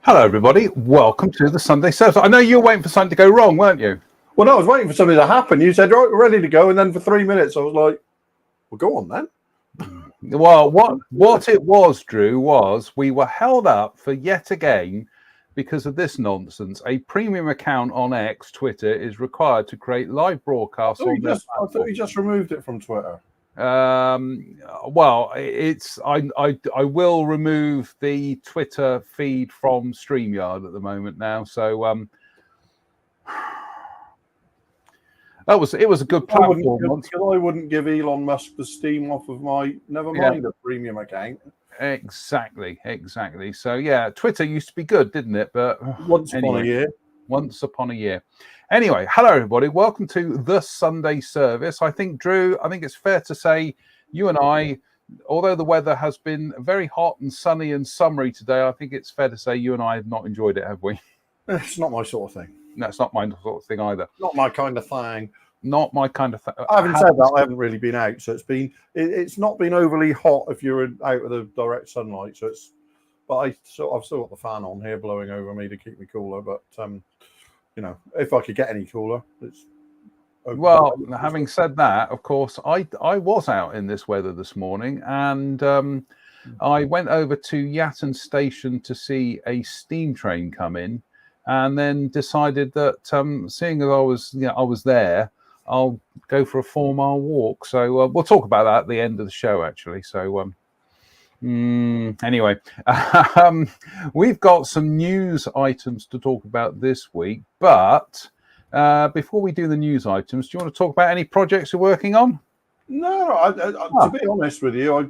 Hello, everybody. Welcome to the Sunday Service. I know you were waiting for something to go wrong, weren't you? Well, no, I was waiting for something to happen. You said, right, we're ready to go. And then for 3 minutes, I was like, well, go on then. Well, what it was, Drew, was we were held up for yet again because of this nonsense. A premium account on X, Twitter, is required to create live broadcasts on their platform. I thought you just removed it from Twitter. Well, it's I will remove the Twitter feed from StreamYard at the moment now. So it was a good platform. I wouldn't give Elon Musk the steam off of my a premium account. Exactly. So yeah, Twitter used to be good, didn't it? But once upon a year. Anyway, hello everybody. Welcome to the Sunday Service. I think, Drew, it's fair to say you and I, although the weather has been very hot and sunny and summery today, I think it's fair to say you and I have not enjoyed it, have we? It's not my sort of thing. No, it's not my sort of thing either. Not my kind of thing. Not my kind of thing. Having said that, I haven't really been out, so it's not been overly hot if you're out of the direct sunlight. But I've still got the fan on here blowing over me to keep me cooler. But if I could get any cooler, it's okay. Well. Having said that, of course, I was out in this weather this morning, and I went over to Yatton Station to see a steam train come in, and then decided that seeing as I was there, I'll go for a 4-mile walk. So we'll talk about that at the end of the show, actually. So anyway, we've got some news items to talk about this week. But before we do the news items, do you want to talk about any projects you're working on? No, to be honest with you, I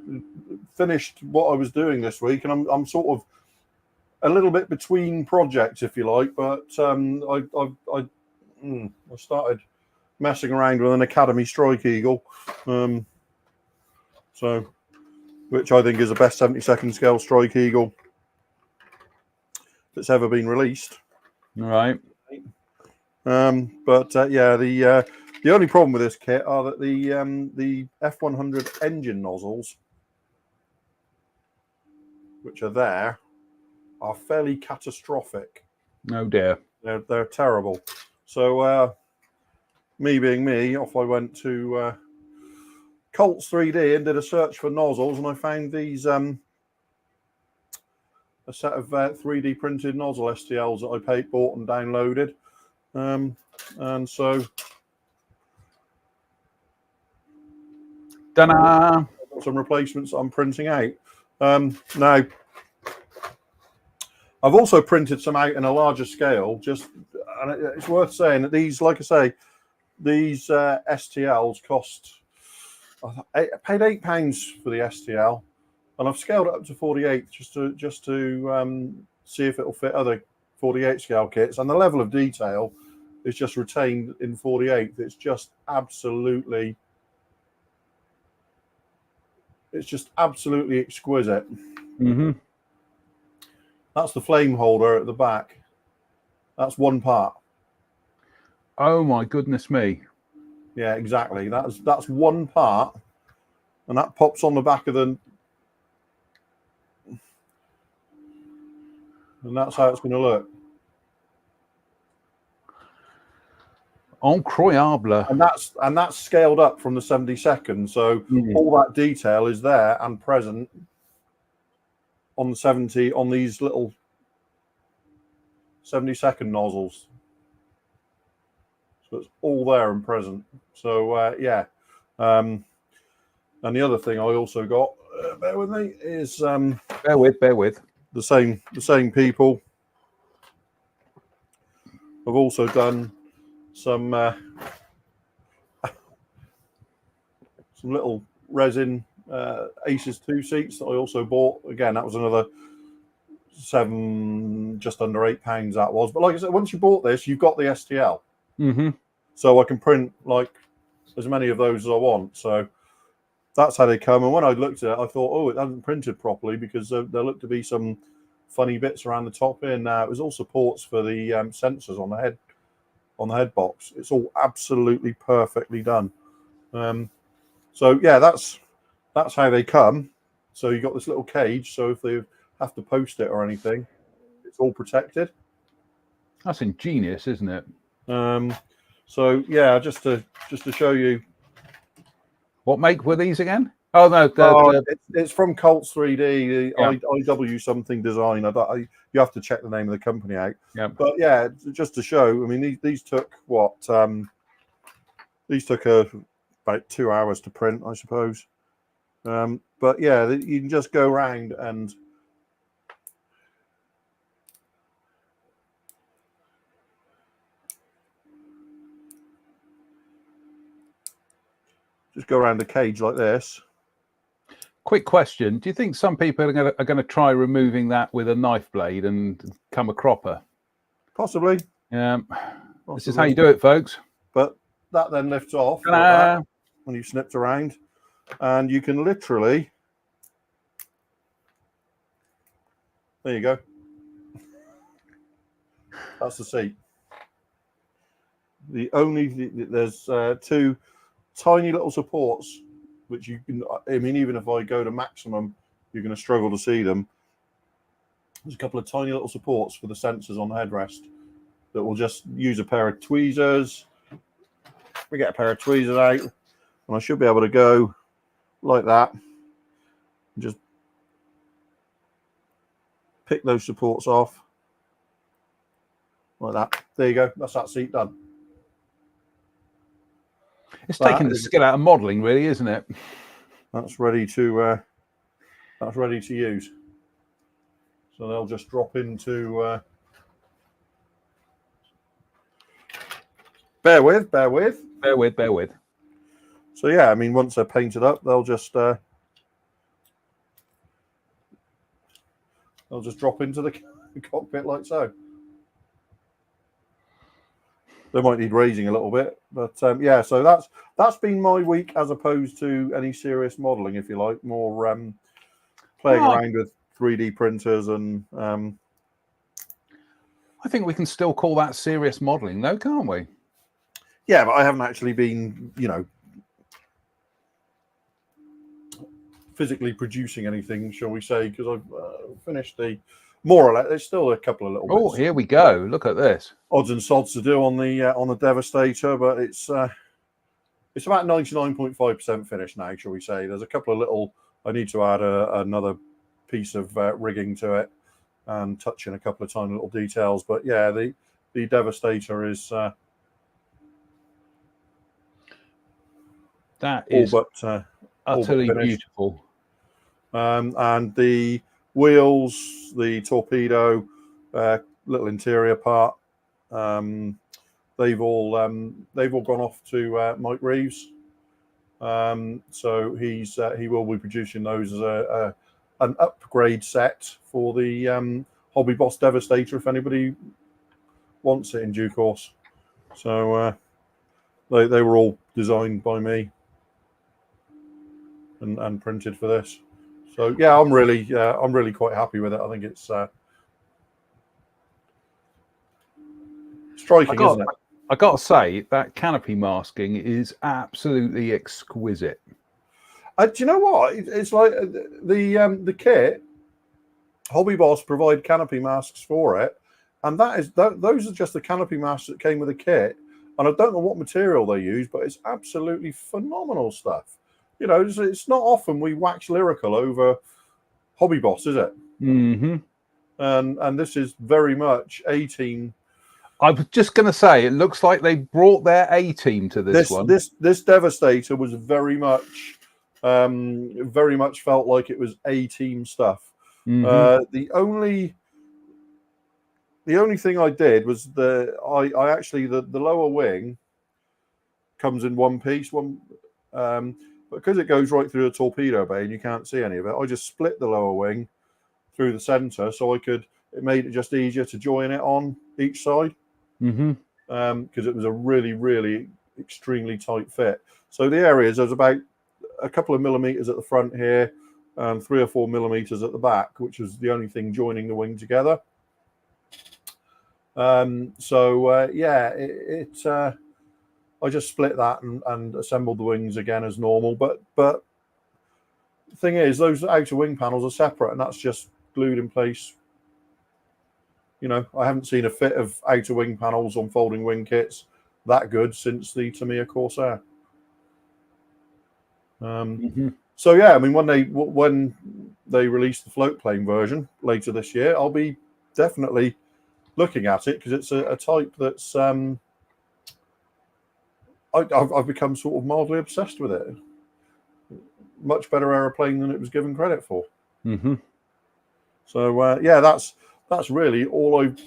finished what I was doing this week, and I'm sort of a little bit between projects, if you like. But I started messing around with an Academy Strike Eagle, which I think is the best 72nd scale Strike Eagle that's ever been released. Right. The only problem with this kit are that the F100 engine nozzles, which are there, are fairly catastrophic. Oh dear. They're terrible. So me being me, off I went to Colts 3D and did a search for nozzles, and I found these a set of 3D printed nozzle STLs that I bought and downloaded. And so Ta-da! Some replacements I'm printing out. Now I've also printed some out in a larger scale, and it's worth saying that these, like I say, these STLs cost, I paid £8 for the STL, and I've scaled it up to 48 just to see if it'll fit other 48 scale kits, and the level of detail is just retained in 48. It's just absolutely exquisite. Mm-hmm. That's the flame holder at the back. That's one part. Oh my goodness me! Yeah, exactly. That's one part, and that pops on the back of the, and that's how it's going to look. Incroyable. And that's scaled up from the 72nd, so all that detail is there and present on the 70 on these little 72nd nozzles. So it's all there and present. So and the other thing I also got, bear with me, is bear with the same people. I've also done some little resin Aces 2 seats that I also bought. Again, that was another just under £8 that was. But like I said, once you bought this, you've got the STL. Mm-hmm. So I can print like as many of those as I want. So that's how they come. And when I looked at it, I thought, oh, it hasn't printed properly because there looked to be some funny bits around the top here. Now it was all supports for the sensors on the head box. It's all absolutely perfectly done. So yeah, that's how they come. So you got this little cage. So if they have to post it or anything, it's all protected. That's ingenious, isn't it? So yeah, just to show you. What make were these again? Oh no, it's from Colts 3D, the Yeah. IW something design. You have to check the name of the company out. Yeah. But yeah, just to show. I mean, these took what? These took about 2 hours to print, I suppose. But yeah, you can just go around and just go around the cage like this. Quick question: do you think some people are going to try removing that with a knife blade and come a cropper? Possibly. This is how you do it, folks. But that then lifts off like that when you snipped around, and you can literally. There you go. That's the seat. There's two tiny little supports, which you can. I mean, even if I go to maximum, you're going to struggle to see them. There's a couple of tiny little supports for the sensors on the headrest that will just use a pair of tweezers. We get a pair of tweezers out, and I should be able to go like that. And just pick those supports off like that. There you go. That's that seat done. It's taking the skill out of modelling, really, isn't it? That's ready to use. So they'll just drop into. Bear with. So yeah, I mean, once they're painted up, they'll just drop into the cockpit like so. They might need raising a little bit, but yeah. So that's been my week as opposed to any serious modelling, if you like, more playing around with 3D printers and. I think we can still call that serious modelling, though, can't we? Yeah, but I haven't actually been, physically producing anything, shall we say, because I've finished the more or less. There's still a couple of little bits. Oh, here we go. Look at this. Odds and sods to do on the Devastator, but it's about 99.5% finished now, shall we say. There's a couple of little. I need to add another piece of rigging to it and touch in a couple of tiny little details. But yeah, the Devastator is. That is utterly beautiful. And the wheels, the torpedo, little interior part, they've all gone off to Mike Reeves. So he will be producing those as an upgrade set for the Hobby Boss Devastator if anybody wants it in due course. So they were all designed by me. And printed for this, so yeah, I'm really quite happy with it. I think it's striking, isn't it? I got to say that canopy masking is absolutely exquisite. Do you know what? It's like the kit. Hobby Boss provide canopy masks for it, and those are just the canopy masks that came with the kit. And I don't know what material they use, but it's absolutely phenomenal stuff. It's not often we wax lyrical over Hobby Boss, is it? Mm-hmm. And this is very much A-Team. I was just going to say, it looks like they brought their A-Team to this one. This Devastator was very much felt like it was A-Team stuff. Mm-hmm. The only thing I did was I actually the lower wing comes in one piece. But because it goes right through the torpedo bay and you can't see any of it, I just split the lower wing through the center so it made it just easier to join it on each side. Because it was a really, really extremely tight fit. So the areas, there's about a couple of millimeters at the front here, 3 or 4 millimeters at the back, which was the only thing joining the wing together. I just split that and assembled the wings again as normal. But the thing is, those outer wing panels are separate, and that's just glued in place. You know, I haven't seen a fit of outer wing panels on folding wing kits that good since the Tamiya Corsair. So yeah, I mean, when they release the float plane version later this year, I'll be definitely looking at it because it's a type that's I've become sort of mildly obsessed with it. Much better aeroplane than it was given credit for. So yeah, that's really all I've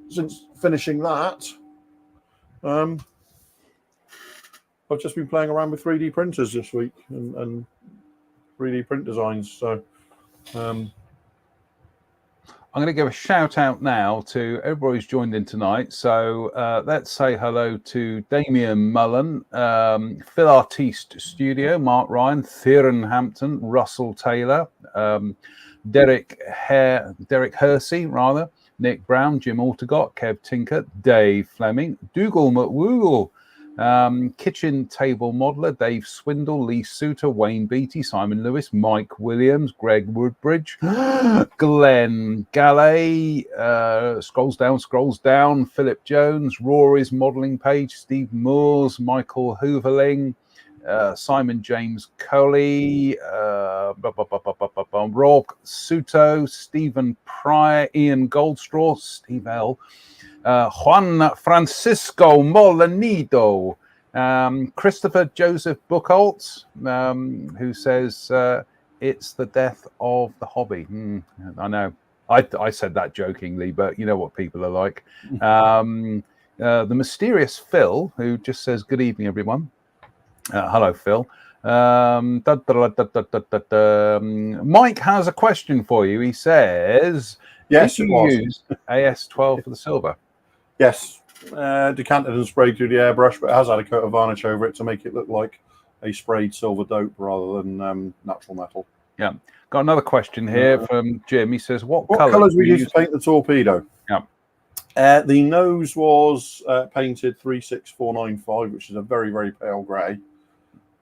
since finishing that. I've just been playing around with 3D printers this week and 3D print designs. So I'm going to give a shout out now to everybody who's joined in tonight. So let's say hello to Damien Mullen, Phil Artiste Studio, Mark Ryan, Theron Hampton, Russell Taylor, Derek Hersey, rather, Nick Brown, Jim Altegott, Kev Tinker, Dave Fleming, Dougal McWoogle, Kitchen Table Modeler, Dave Swindle, Lee Suter, Wayne Beatty, Simon Lewis, Mike Williams, Greg Woodbridge, Glenn Galley, scrolls down, Philip Jones, Rory's modelling page, Steve Moores, Michael Hooverling, Simon James Coley, Rob Suto, Stephen Pryor, Ian Goldstraw, Steve L., Juan Francisco Molanido, Christopher Joseph Buchholz, who says it's the death of the hobby. I know. I said that jokingly, but you know what people are like. The mysterious Phil, who just says, "Good evening, everyone." Hello, Phil. Mike has a question for you. He says, yes, did you use AS12 for the silver? Yes, decanted and sprayed through the airbrush, but it has had a coat of varnish over it to make it look like a sprayed silver dope rather than natural metal. Yeah. Got another question here from Jim. He says, what colours we used to paint the torpedo? Yeah. The nose was painted 36495, which is a very, very pale grey.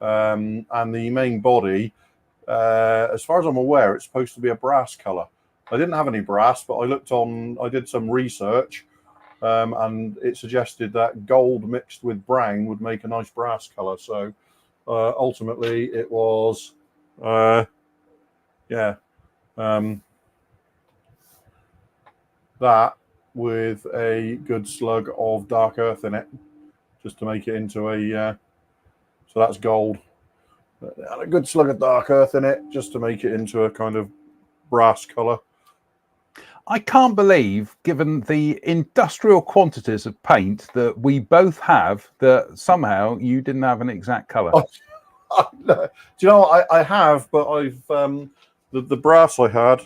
And the main body, as far as I'm aware, it's supposed to be a brass colour. I didn't have any brass, but I did some research. And it suggested that gold mixed with brown would make a nice brass color. So ultimately it was, that with a good slug of dark earth in it, just to make it into a, so that's gold. And a good slug of dark earth in it, just to make it into a kind of brass color. I can't believe, given the industrial quantities of paint that we both have, that somehow you didn't have an exact colour. Do you know what? I have, but I've the brass I had.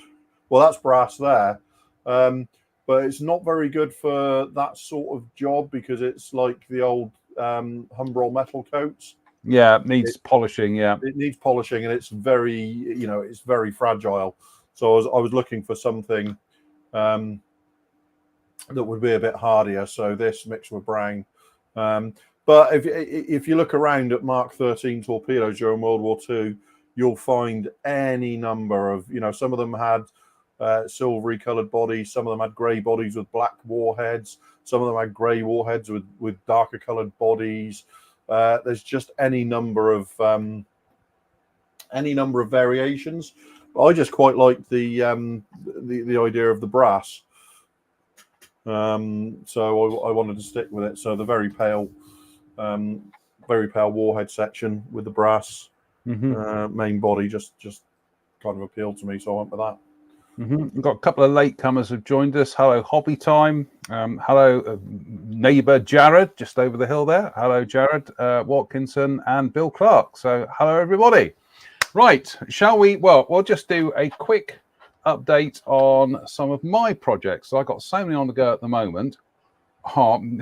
Well, that's brass there, but it's not very good for that sort of job because it's like the old Humbrol metal coats. Yeah, it needs polishing. Yeah, it needs polishing, and it's very, it's very fragile. So I was looking for something that would be a bit hardier. So this mixed with brown. But if you look around at Mark 13 torpedoes during World War II, you'll find any number of, some of them had silvery coloured bodies, some of them had grey bodies with black warheads, some of them had grey warheads with darker coloured bodies. There's just any number of variations. I just quite like the idea of the brass, so I wanted to stick with it. So the very pale warhead section with the brass main body just kind of appealed to me, so I went with that. We've got a couple of latecomers who've joined us. Hello, Hobby Time. Hello, neighbour Jared, just over the hill there. Hello, Jared Watkinson and Bill Clark. So, hello, everybody. Right, shall we? Well, we'll just do a quick update on some of my projects. I've got so many on the go at the moment. I'm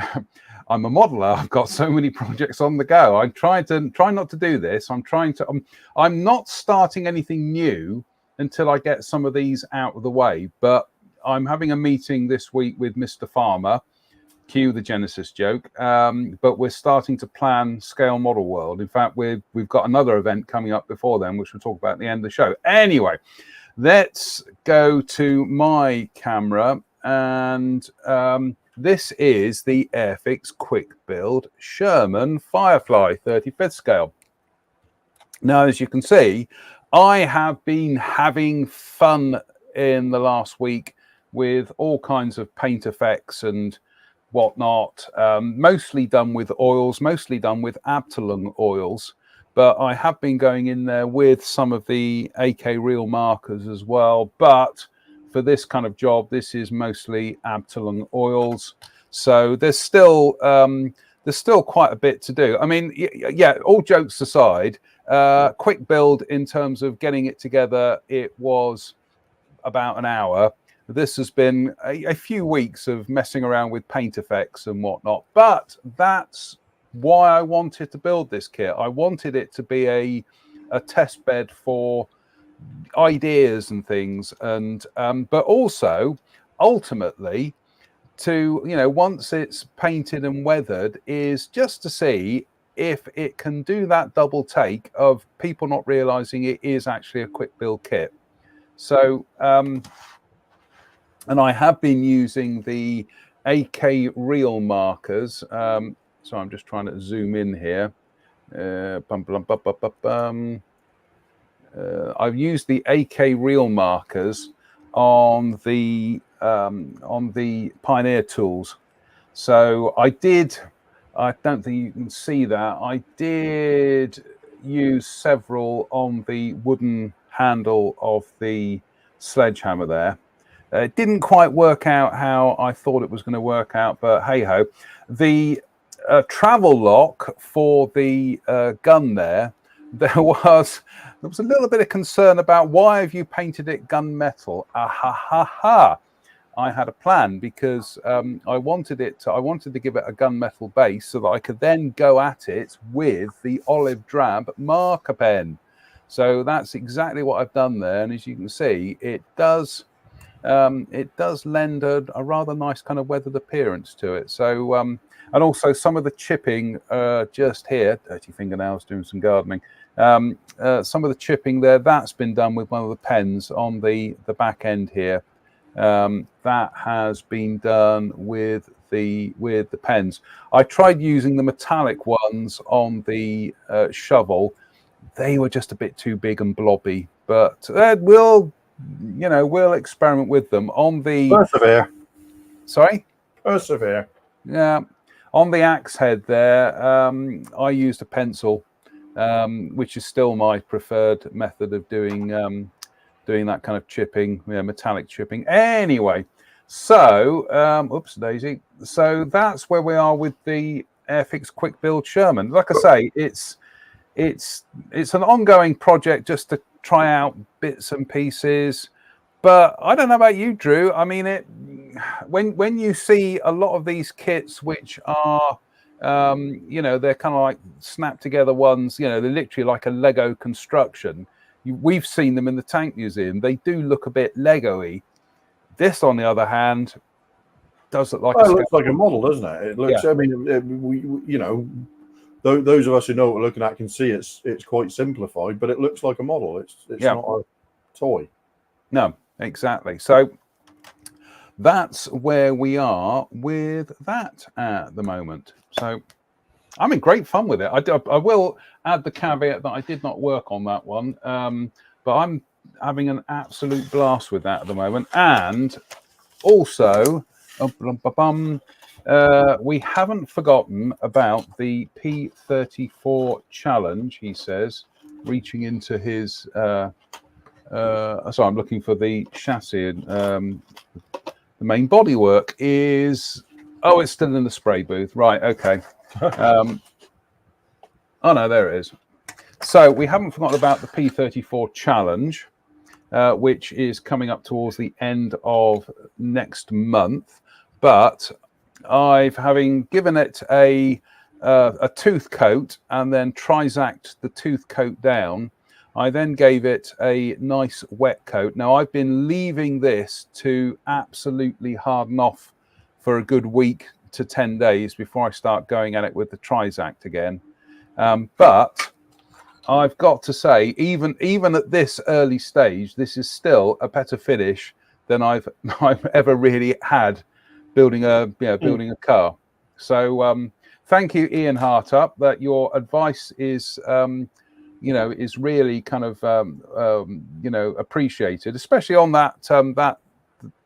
a modeler. I've got so many projects on the go. I'm trying not to do this. I'm not starting anything new until I get some of these out of the way. But I'm having a meeting this week with Mr. Farmer. Cue the Genesis joke. But we're starting to plan Scale Model World. In fact, we've got another event coming up before then, which we'll talk about at the end of the show. Anyway, let's go to my camera, and this is the Airfix Quick Build Sherman Firefly 35th scale. Now, as you can see, I have been having fun in the last week with all kinds of paint effects and whatnot, mostly done with oils, mostly done with Abteilung oils. But I have been going in there with some of the AK Real markers as well. But for this kind of job, this is mostly Abteilung oils. So there's still quite a bit to do. I mean, yeah, all jokes aside, quick build in terms of getting it together, it was about an hour. This has been a few weeks of messing around with paint effects and whatnot. But that's why I wanted to build this kit. I wanted it to be a test bed for ideas and things, and but also ultimately to, you know, once it's painted and weathered, is just to see if it can do that double take of people not realizing it is actually a quick build kit. So and I have been using the AK Real markers. So I'm just trying to zoom in here. I've used the AK Real markers on the Pioneer tools. So I don't think you can see that. I did use several on the wooden handle of the sledgehammer there. It didn't quite work out how I thought it was going to work out, but hey ho. The travel lock for the gun there was a little bit of concern about why have you painted it gunmetal? I had a plan because I wanted to give it a gunmetal base so that I could then go at it with the olive drab marker pen. So that's exactly what I've done there, and as you can see, it does lend a rather nice kind of weathered appearance to it. So and also some of the chipping just here, dirty fingernails doing some gardening. Some of the chipping there, that's been done with one of the pens on the back end here. That has been done with the pens. I tried using the metallic ones on the shovel. They were just a bit too big and blobby, but we'll experiment with them on the Persevere. Sorry? Persevere. Yeah. On the axe head there, I used a pencil, which is still my preferred method of doing that kind of chipping, metallic chipping. Anyway, so oops, Daisy. So that's where we are with the Airfix Quick Build Sherman. Like I say, it's an ongoing project just to try out bits and pieces. But I don't know about you, Drew. I mean, when you see a lot of these kits, which are, they're kind of like snap together ones, they're literally like a Lego construction. We've seen them in the Tank Museum. They do look a bit Lego-y. This, on the other hand, does look like it looks like a model, doesn't it? It looks. Yeah. I mean, those of us who know what we're looking at can see it's quite simplified, but it looks like a model. It's not a toy. No, exactly. So that's where we are with that at the moment. So I'm in great fun with it. I will add the caveat that I did not work on that one, but I'm having an absolute blast with that at the moment. And also, we haven't forgotten about the P34 challenge, he says, reaching into his sorry, I'm looking for the chassis. And the main bodywork is. Oh, it's still in the spray booth. Right. Okay. Oh no, there it is. So we haven't forgotten about the P34 Challenge, which is coming up towards the end of next month. But having given it a tooth coat and then Trizac'd the tooth coat down, I then gave it a nice wet coat. Now I've been leaving this to absolutely harden off for a good week to 10 days before I start going at it with the Trizac again. But I've got to say, even at this early stage, this is still a better finish than I've ever really had building a car. So thank you, Ian Hartup, that your advice is is really kind of appreciated, especially on that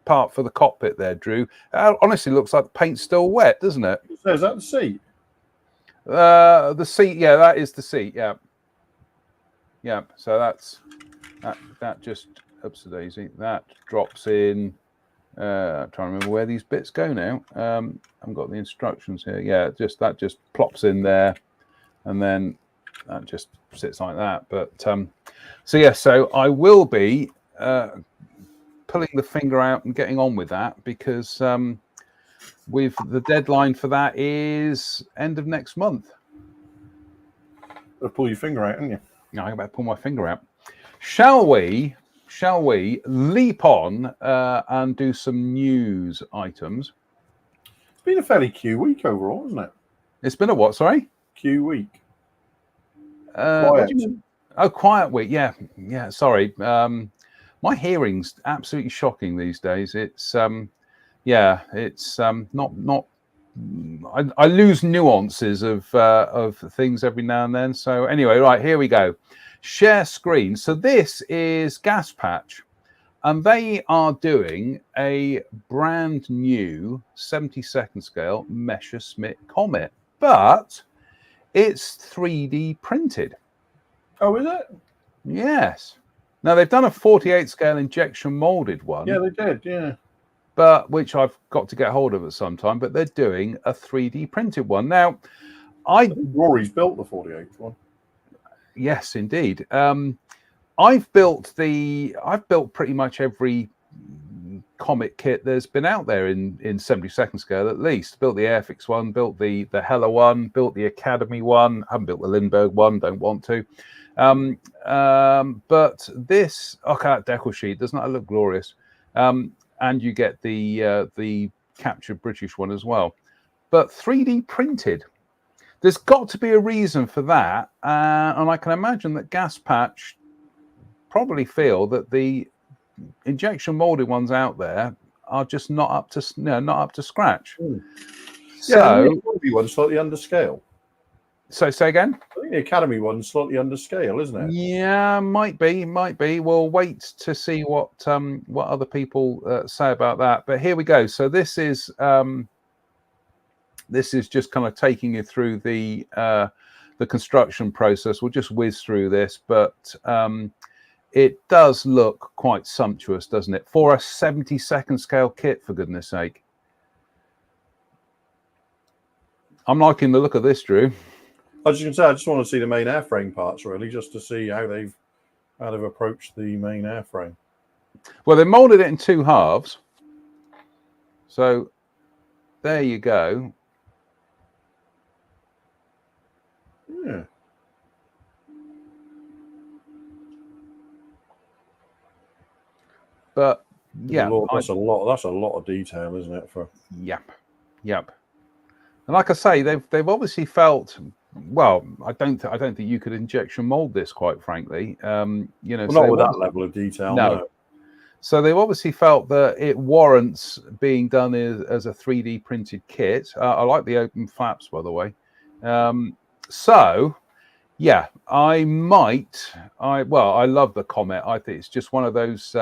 part for the cockpit there, Drew. Honestly, looks like the paint's still wet, doesn't it? So is that the seat? The seat, yeah, that is the seat, yeah. Yeah, so that just oops a daisy. That drops in. Trying to remember where these bits go now. I've got the instructions here. Yeah, that just plops in there, and then that just sits like that. But so I will be pulling the finger out and getting on with that because with the deadline for that is end of next month. Gotta pull your finger out, haven't you? No, I better pull my finger out. Shall we leap on and do some news items? It's been a fairly Q week overall, isn't it? It's been a what? Sorry, Q week. What do you mean? Oh, quiet week. Yeah. Sorry. My hearing's absolutely shocking these days. It's it's not. I lose nuances of things every now and then. So anyway, right, here we go. Share screen. So this is Gaspatch, and they are doing a brand new 72nd scale Messerschmitt Comet, but it's 3D printed. Oh, is it? Yes. Now they've done a 48 scale injection molded one. Yeah, they did. Yeah. But which I've got to get hold of at some time. But they're doing a 3D printed one now. I think Rory's built the 48 one. Yes, indeed. I've built pretty much every Comet kit there's been out there in 72nd scale at least. Built the Airfix one, built the Hella one, built the Academy one. Haven't built the Lindbergh one. Don't want to. But this that decal sheet does not look glorious. And you get the captured British one as well. But 3D printed. There's got to be a reason for that. And I can imagine that Gaspatch probably feel that the injection molded ones out there are just not up to scratch. So the Academy one's slightly under scale. So say again? I think the Academy one's slightly under scale, isn't it? Yeah, might be. We'll wait to see what other people say about that. But here we go. So this is just kind of taking you through the construction process. We'll just whiz through this, but it does look quite sumptuous, doesn't it? For a 72nd scale kit, for goodness sake. I'm liking the look of this, Drew. As you can say, I just want to see the main airframe parts, really, just to see how they've approached the main airframe. Well, they molded it in two halves. So there you go. Yeah. But yeah, Lord, that's a lot of detail, isn't it? Yep. And like I say, they've obviously felt. Well, I don't think you could injection mold this, quite frankly. Not with that level of detail. No. So they've obviously felt that it warrants being done as a 3D printed kit. I like the open flaps, by the way. So, yeah, I love the Comet. I think it's just one of those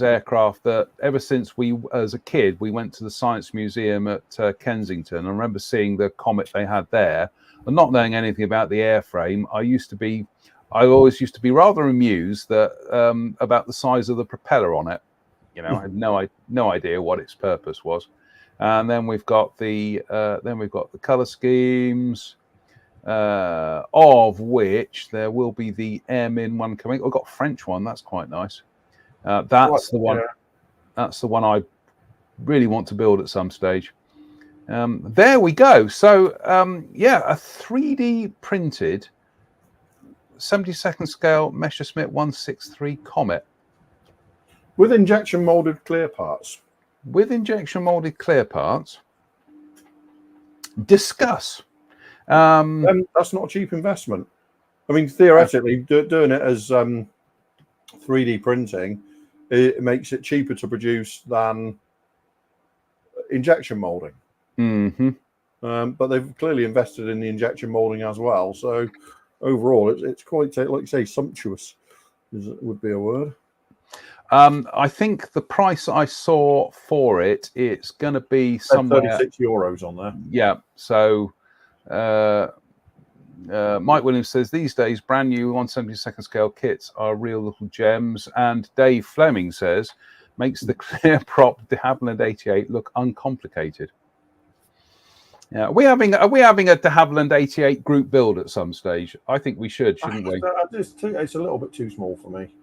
aircraft that ever since as a kid, we went to the Science Museum at Kensington. I remember seeing the Comet they had there, and not knowing anything about the airframe. I used to be I always used to be rather amused that about the size of the propeller on it. You know, I had no idea what its purpose was. And then we've got the color schemes, of which there will be the Airmin one coming. I've got a French one. That's quite nice. That's the one. Yeah. That's the one I really want to build at some stage. There we go. So yeah, a 3D printed 72nd scale Messerschmitt 163 Comet With injection molded clear parts. with injection molded clear parts. Discuss. That's not a cheap investment. I mean, theoretically, doing it as 3D printing, it makes it cheaper to produce than injection molding. Mm-hmm. But they've clearly invested in the injection molding as well. So overall, it's quite, like you say, sumptuous would be a word. I think the price I saw for it's going to be somewhere. €36 on there. Yeah. So Mike Williams says these days brand new 172nd scale kits are real little gems, and Dave Fleming says makes the clear prop de Havilland 88 look uncomplicated. Yeah, are we having a de Havilland 88 group build at some stage? I think we should, shouldn't we? I just think it's a little bit too small for me.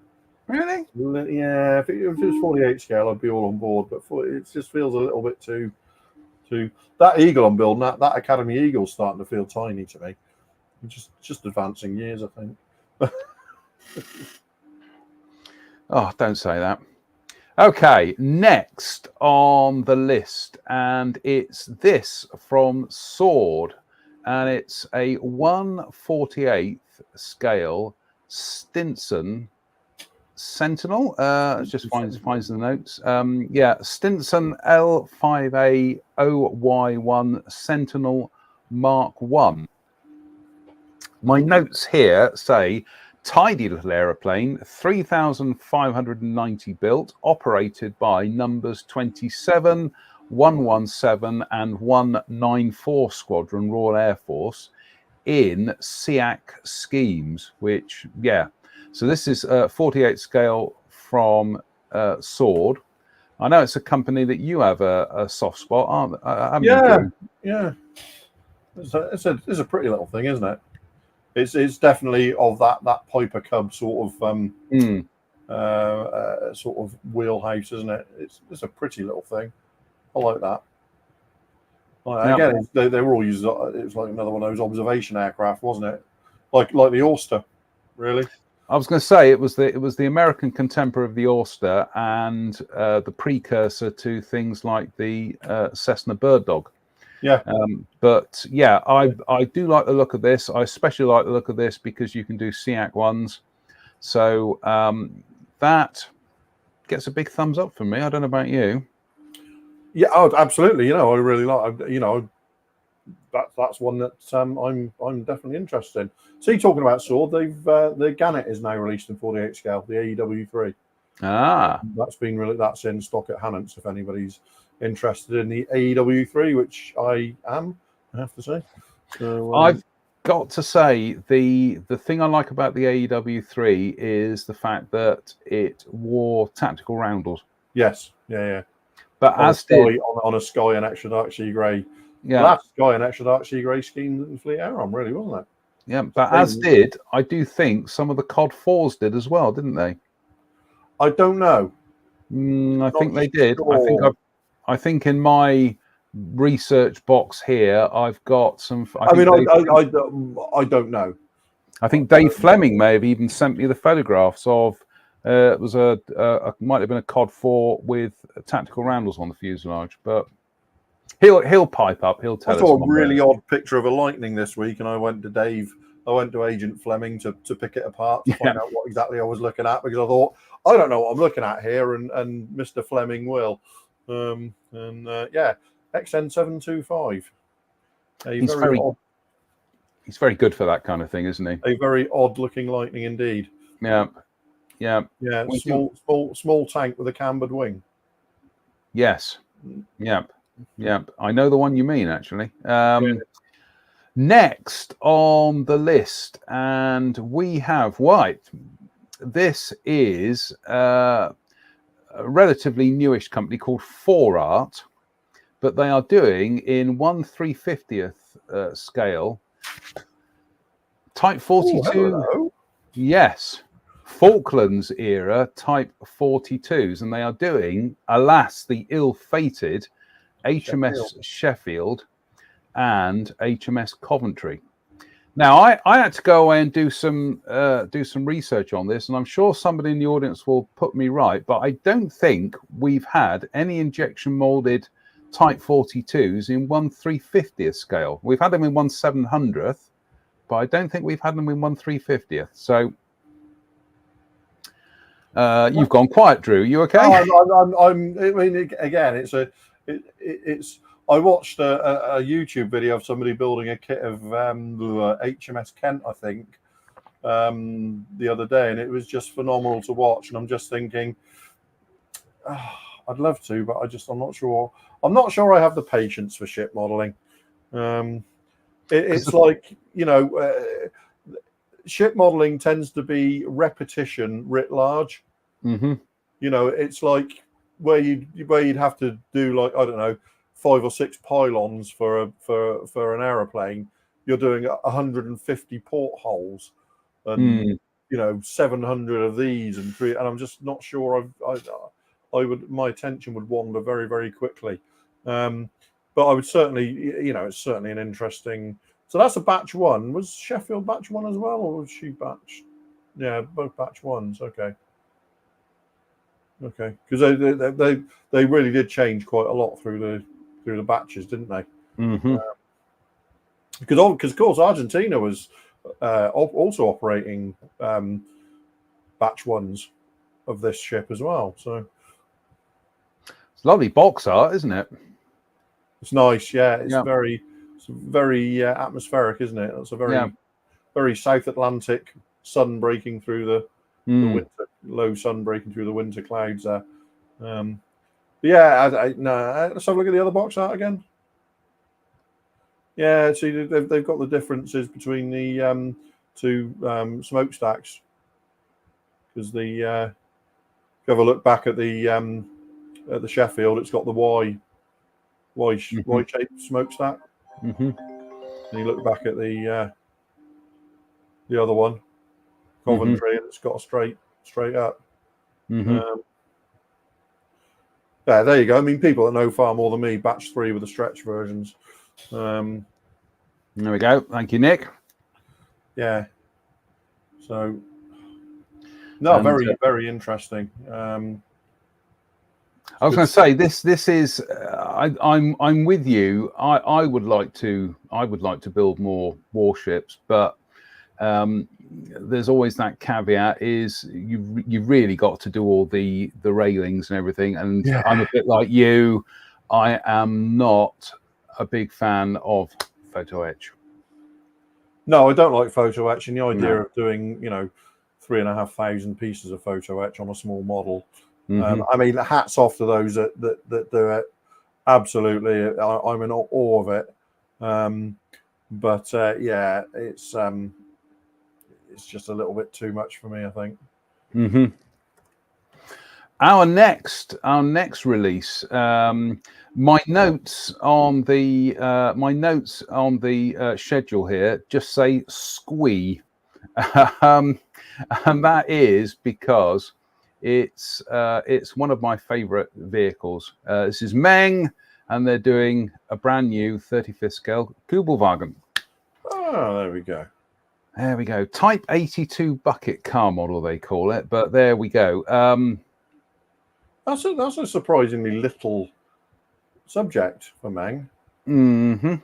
Really? Yeah, if it was 48 scale, I'd be all on board. But it just feels a little bit too. That eagle I'm building, that Academy Eagle's starting to feel tiny to me. Just advancing years, I think. Oh, don't say that. Okay, next on the list, and it's this from Sword, and it's a 1/48 scale Stinson Sentinel. Just finds the notes. Yeah, Stinson L5A0Y1 Sentinel Mark 1. My notes here say tidy little aeroplane, 3,590 built, operated by numbers 27, 117 and 194 Squadron, Royal Air Force, in SEAC schemes, which, yeah. So this is 48 scale from Sword. I know it's a company that you have a soft spot, haven't you? Yeah. It's a pretty little thing, isn't it? It's definitely of that Piper Cub sort of wheelhouse, isn't it? It's a pretty little thing. I like that. Again, they were all used. It was like another one of those observation aircraft, wasn't it? Like the Auster, really. I was going to say it was the American contemporary of the Auster and the precursor to things like the Cessna Bird Dog. Yeah. But yeah, I do like the look of this. I especially like the look of this because you can do SEAC ones. So that gets a big thumbs up from me. I don't know about you. Yeah, oh, absolutely. I really like. That's one that I'm definitely interested in. See, talking about Sword, the Gannet is now released in 48 scale, the AEW3. That's in stock at Hannants if anybody's interested in the AEW3, which I am, I have to say. So, I've got to say the thing I like about the AEW3 is the fact that it wore tactical roundels. Yes, yeah. But on a Sky and extra dark sea grey. Yeah, well, that's Sky and extra dark sea grey scheme in Fleet Air on, really, wasn't it? Yeah, but I do think some of the COD 4s did as well, didn't they? I don't know. I think they did. I think in my research box here, I've got some. I don't know. I think Dave Fleming may have even sent me the photographs of. It was might have been a COD 4 with tactical roundels on the fuselage, but he'll pipe up. He'll tell us. I saw a really odd picture of a Lightning this week, and I went to Agent Fleming to pick it apart to find out what exactly I was looking at, because I thought, I don't know what I'm looking at here, and Mr. Fleming will. XN725. He's very good for that kind of thing, isn't he? A very odd-looking Lightning indeed. Yeah. Small tank with a cambered wing. Yes. Yep. I know the one you mean, actually. Next on the list, and we have white. This is a relatively newish company called 4Art, but they are doing in 1/350th scale Type 42. Oh, hello. Yes, Falklands era Type 42s, and they are doing, alas, the ill-fated HMS Sheffield and HMS Coventry. Now, I had to go away and do some research on this, and I'm sure somebody in the audience will put me right, but I don't think we've had any injection molded Type 42s in 1/350th scale. We've had them in 1/700th, but I don't think we've had them in 1/350th. So you've gone quiet, Drew. You okay? No, I mean, again, it's. I watched a YouTube video of somebody building a kit of HMS Kent, I think, the other day, and it was just phenomenal to watch. And I'm just thinking, I'd love to, but I'm not sure. I'm not sure I have the patience for ship modeling. It's like, ship modeling tends to be repetition writ large. Mm-hmm. It's like where you'd have to do, like, I don't know, 5 or 6 pylons for an aeroplane. You're doing 150 portholes and 700 of these and I'm just not sure my attention would wander very, very quickly. But I would certainly, it's certainly an interesting. So that's a batch one. Was Sheffield batch one as well, or was she batch? Yeah, both batch ones. Okay, because they really did change quite a lot through the batches, didn't they? Mm-hmm. Because of course Argentina was also operating batch ones of this ship as well. So it's lovely box art, isn't it? It's nice, yeah. It's very atmospheric, isn't it? It's a very South Atlantic sun breaking through the winter, low sun breaking through the winter clouds there. Let's have a look at the other box art again. Yeah, see, they've got the differences between the two smokestacks, because if you have a look back at the Sheffield, it's got the Y-shaped smokestack. Mm-hmm. And you look back at the other one, Coventry, and it's got a straight up. Mm-hmm. There you go. I mean, people that know far more than me, batch 3 with the stretch versions. There we go. Thank you, Nick. Yeah. So, no, very, very interesting. I was going to say this is I'm with you. I would like to build more warships, but there's always that caveat: is you've really got to do all the railings and everything. And I'm a bit like you. I am not a big fan of photo etch. No, I don't like photo etch, and the idea of doing 3,500 pieces of photo etch on a small model. Mm-hmm. I mean, hats off to those that do it. Absolutely, I'm in awe of it. It's just a little bit too much for me, I think. Mm-hmm. Our next release. My notes on the schedule here just say squee, and that is because it's one of my favorite vehicles. This is Meng, and they're doing a brand new 35th scale Kubelwagen. Oh, there we go. There we go. Type 82 bucket car model, they call it, but there we go. That's a surprisingly little subject for Meng. Mm-hmm.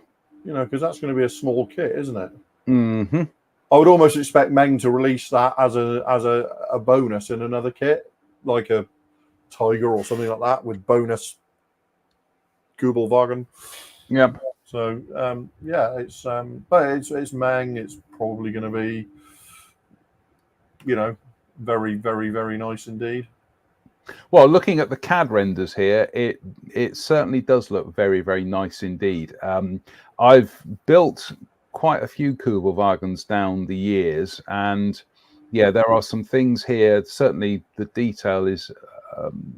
Because that's going to be a small kit, isn't it? Mm-hmm. I would almost expect Meng to release that as a bonus in another kit, like a Tiger or something like that, with bonus Kubelwagen. Yep. So it's Meng. It's probably going to be, very, very, very nice indeed. Well, looking at the CAD renders here, it certainly does look very, very nice indeed. I've built quite a few Kubelwagens down the years, and yeah, there are some things here. Certainly, the detail is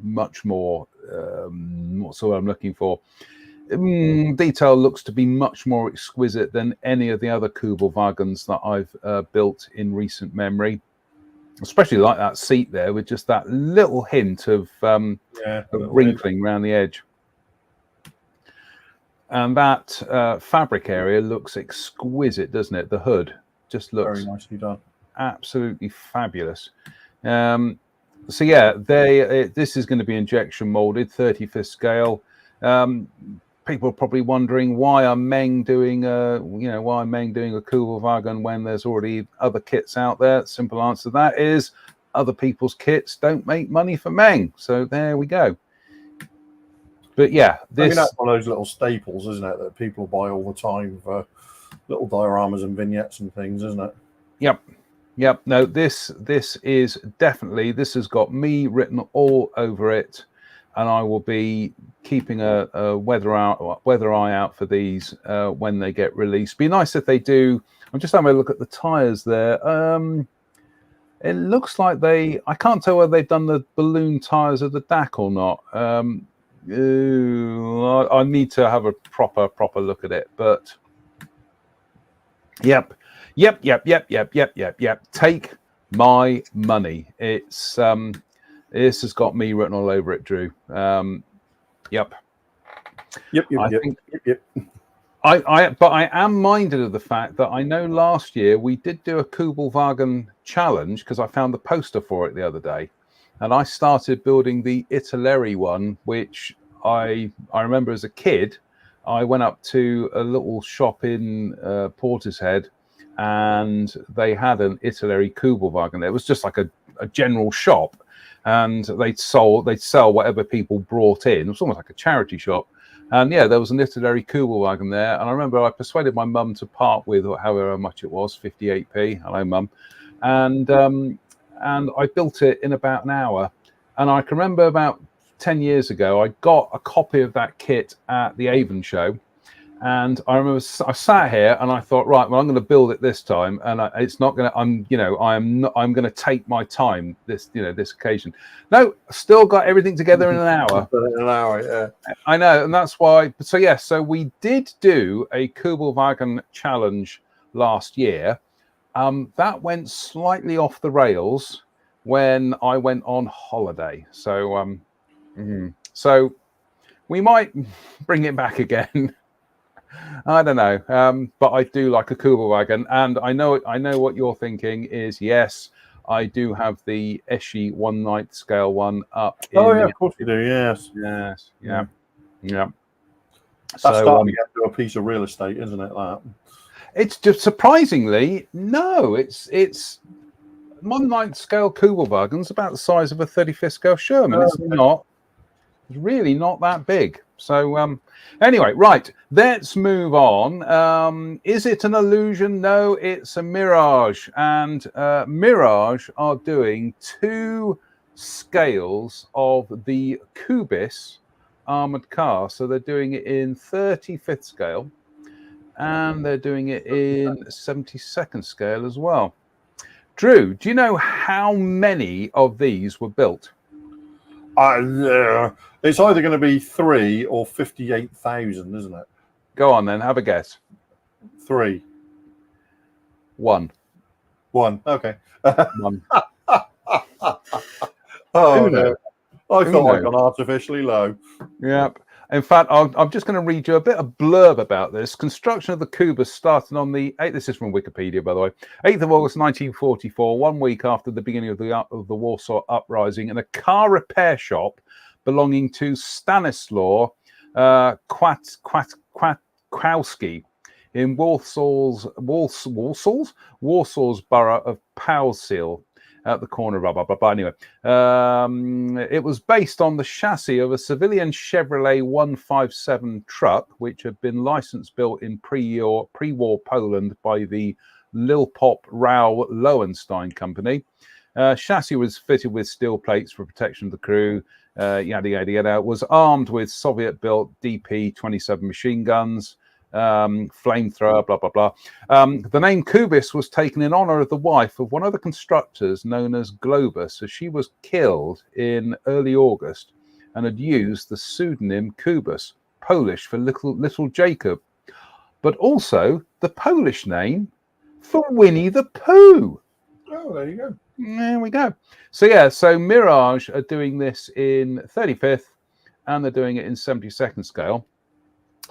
much more. What's the word I'm looking for? Detail looks to be much more exquisite than any of the other Kubelwagens that I've built in recent memory. Especially like that seat there, with just that little hint of wrinkling around the edge. And that fabric area looks exquisite, doesn't it? The hood just looks very nicely done, absolutely fabulous. So yeah, this is going to be injection molded, 35th scale. People are probably wondering why are Meng doing a Kubelwagen when there's already other kits out there. Simple answer to that is other people's kits don't make money for Meng. So there we go. But yeah, I mean, that's one of those little staples, isn't it, that people buy all the time for little dioramas and vignettes and things, isn't it? Yep. No, this is definitely, this has got me written all over it, and I will be keeping a weather eye out for these when they get released. Be nice if they do. I'm just having a look at the tires there. It looks like I can't tell whether they've done the balloon tires of the DAC or not. I need to have a proper look at it, but yep. Take my money. It's this has got me written all over it, Drew. Yep. But I am minded of the fact that I know last year we did do a Kubelwagen challenge because I found the poster for it the other day, and I started building the Italeri one, which I remember as a kid. I went up to a little shop in Portishead, and they had an Italeri Kubelwagen. It was just like a general shop, and they'd sell whatever people brought in. It was almost like a charity shop. And yeah, there was an Italeri Kubelwagen there. And I remember I persuaded my mum to part with however much it was, 58p. Hello, mum. And I built it in about an hour. And I can remember about 10 years ago, I got a copy of that kit at the Avon show. And I remember I sat here and I thought, right, well, I'm going to build it this time, and it's not going to. I'm going to take my time this occasion. No, still got everything together in an hour. Yeah. I know, and that's why. So yeah, so we did do a Kubelwagen challenge last year. That went slightly off the rails when I went on holiday. So so we might bring it back again. I don't know, but I do like a Kubelwagen, and I know what you're thinking is, yes, I do have the Eschi 1/9 scale one up. Of course you do. Yes. Yeah. That's starting to get to a piece of real estate, isn't it? That it's just surprisingly no. It's 1/9 scale Kubelwagen's about the size of a 35th scale Sherman. It's not. It's really not that big. So anyway, right, let's move on. Is it an illusion? No, it's a Mirage. And Mirage are doing 2 scales of the Kubis armored car. So they're doing it in 35th scale, and they're doing it in 72nd scale as well. Drew, do you know how many of these were built? It's either going to be 3 or 58,000, isn't it? Go on then, have a guess. 3. 1. Okay. 1. Oh no! I thought I'd gone artificially low. Yep. In fact, I'm just going to read you a bit of blurb about this. Construction of the Kubus started on the 8th. This is from Wikipedia, by the way. 8th of August, 1944, 1 week after the beginning of the Warsaw Uprising, in a car repair shop belonging to Stanislaw Kwiatkowski in Warsaw's borough of Powsill, at the corner of blah, blah, blah, blah. Anyway, it was based on the chassis of a civilian Chevrolet 157 truck, which had been license built in pre-war Poland by the Lilpop Rau Lowenstein Company. Chassis was fitted with steel plates for protection of the crew, yada, yada, yada. Was armed with Soviet-built DP-27 machine guns. flamethrower, blah, blah, blah. The name Kubis was taken in honor of the wife of one of the constructors known as Globus, as she was killed in early August and had used the pseudonym Kubus, Polish for little Jacob, but also the Polish name for Winnie the Pooh. Oh, there you go. There we go. So yeah, so Mirage are doing this in 35th and they're doing it in 72nd scale.